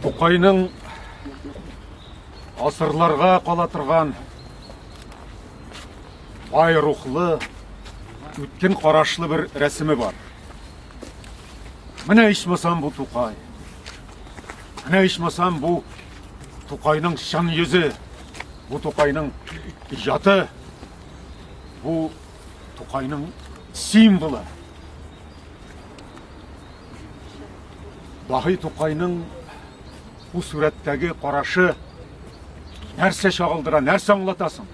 Тукайның асырларға қала тұрған бай рухлы, өткен қарашлы бір рәсімі бар. Міне ишмасам бұл Тукай. Міне ишмасам бұл Тукайның шын yüzі, бұл Тукайның ижаты, бұл Тукайның символы. Бахи Тукайның бұл суреттегі қарашы нәрсе шағылдыра, нәрсе аңлатасың.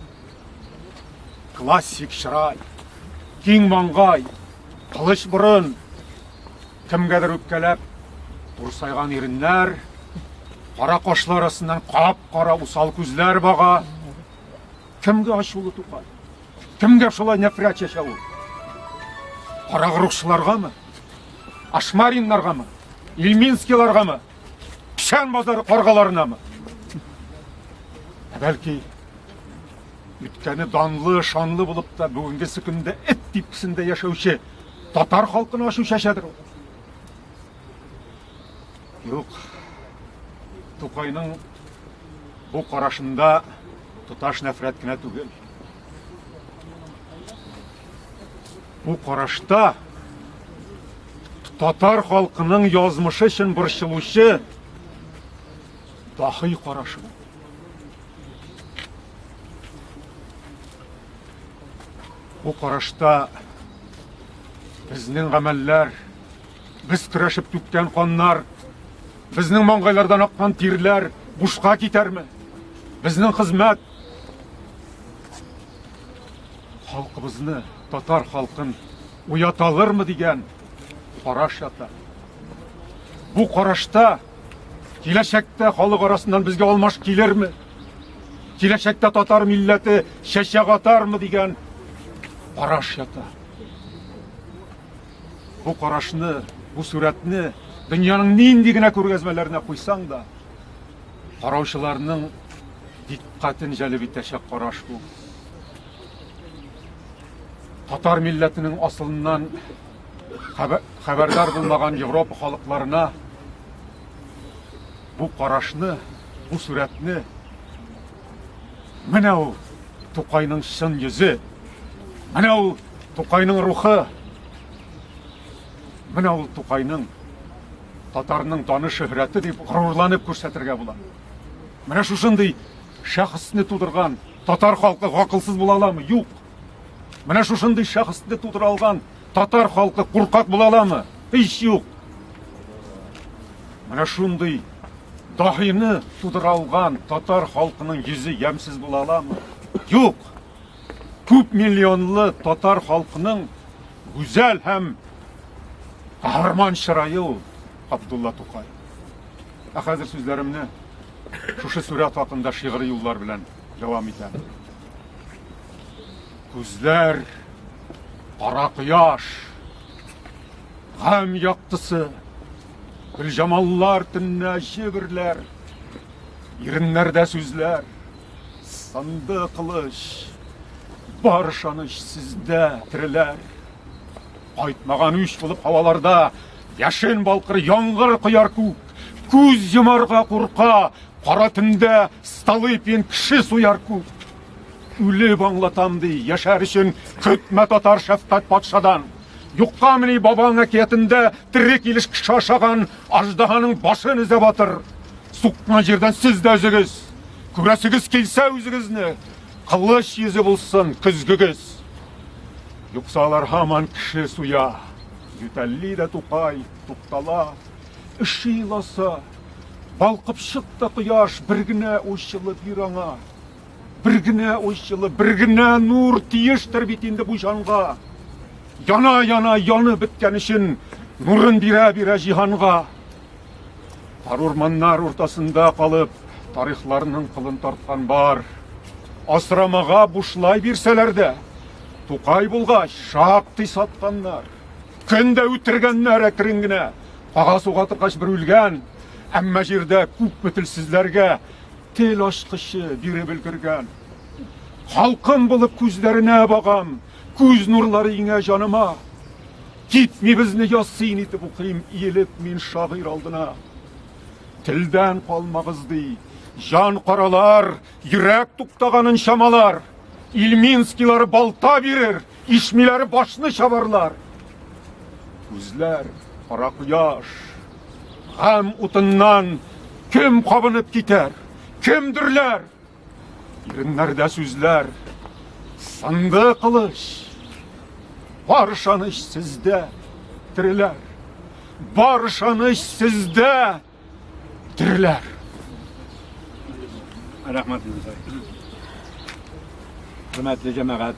Классик шырай, кең маңғай, қылыш бұрын, кімгедір өпкелеп, тұрсайған ерінлер, қара қошлар арасынан қап-қара усал көзлер баға. Кімге ашулы Тукай? Кімге шолай нәфрат шашауы? Қара құрықшыларға ма? Ашмаринларға ма? Ильминскиларға ма? Пішен базары қорғаларына ма? Бәлки, өткені данлы, шанлы болып та бүгінгісі күнде эт типкісінде яшауші татар халқын ашу шашадыр. Жоқ, Тукайның бұл қарашында тұташ нәфрат кінә түгел. Бұл қарашта татар халқының язмышы үшін борчылушы дахи қарашы. Бұл қарашта біздің ғамәлләр, біз күрәшіп түккен қаннар, біздің маңғайлардан аққан тирлер бушқа кетер ме? Біздің қызмет халқымызны, татар халқын уяталыр ма деген қараш ята. Бұл қарашта келешекте халық арасынан бізге алмаш келер ме? Келешекте татар милләті шәшәк атар ма деген қараш ята. Бұл қарашыны, бұл суретні дүнияның нендігіне көргәзмәләріне қойсаң да, қараушыларының диққатын жәлеп итәшек қараш бұл. Татар милләтінің асылынан хәбәрдар болмаған Европа халықларына бұл қарашыны, бұл суретні міне ол Тукайның шын yüzі, міне ол Тукайның рухы, міне ол Тукайның татарның таны шөһрәті деп ғұрурланып көрсетірге болады. Міне шушындай шәхісіне тудырған татар халқы ғақылсыз бола аламы? Юқ. Міне шушындай шәхісіне тудыра алған татар халқы қурқақ бола аламы? Еш юқ. Міне шундай дахины тудыра алған татар халқының yüzі ямсыз бола аламы? Юқ. Көп миллионлы татар халқының güzel һәм қаһарман шырайы ул Абдулла Тукай. Хәзер сүзләремне шушы сурәт хакында шигъри юллар белән дәвам итәм. Күзләр, кара кояш, гам яктысы, гүлҗамаллар төннә җиберләр, иреннәрдә сүзләр, сынды кылыч, бар шаныш сездә тиреләр. Кайтмаган үч булып һаваларда яшен балқыр яңғыр құяр күк, көз йомарға қурқа, қара түнде столыпин кіші суяр күк. Үлеп аңлатам дей, яшар үшін күтмә татар шәфқат патшадан. Юққа міне бабаң әкиятында тірек еліш кіші ашаған аждаһаның башын ізеп атыр. Суққан жерден сіз де өзігіз, көрәсігіз келсе өзігізні, қылыш езі болсын күзгігіз. Юқсалар хаман кіші суя. Ютәлли дә Тукай, туктала, іші иласа, балқып шықты құяш, бір генә ойшылып йөр аңа. Бір генә ойшылып, бір генә нур тиештер бит инде бу җанга. Яна-яна янып беткән өчен нурын бирә-бирә җиһанга. Тар урманнар уртасында калып, тарихларның кылын тарткан бар. Асрамага бушлай бирсәләр дә, Тукай булгач шактый сатканнар. Көнде үтергәннәр әкрен генә, кагаз угатыргач бер үлгән, әмма җирдә күпме телсезләргә тел ачкычы биреп өлгергән. Халкым булып күзләренә багам, күз нурлары иңә җаныма. Gitmi bizni yazsın iti bu kıyım iyilip min şair aldına. Tilden kalmağızdı, can karalar, yürek tuktağanın şamalar. İlminskileri balta verir, işmileri başını şabarlar. Gözler kara kuyaş, gam utundan kim kabınıp gider, kimdirler? Yerinlerde sözler, sandığı kılıç. Barışanış sizde, diriler. Barışanış sizde, diriler. Rahmetli Hürmetli cemaat,